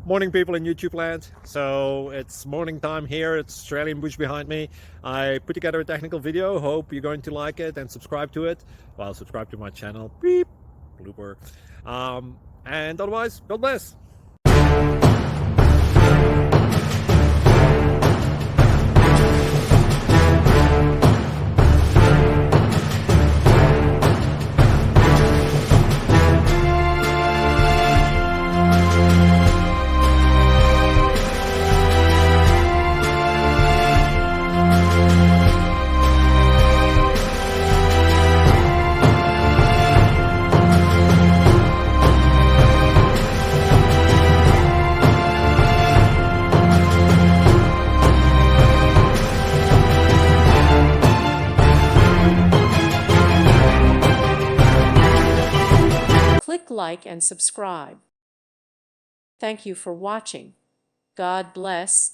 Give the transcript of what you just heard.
Morning, people in YouTube land. So it's morning time here. It's Australian bush behind me. I put together a technical video. Hope you're going to like it and subscribe to it. Well, subscribe to my channel. Beep. Blooper. And otherwise, God bless. Click like and subscribe. Thank you for watching. God bless.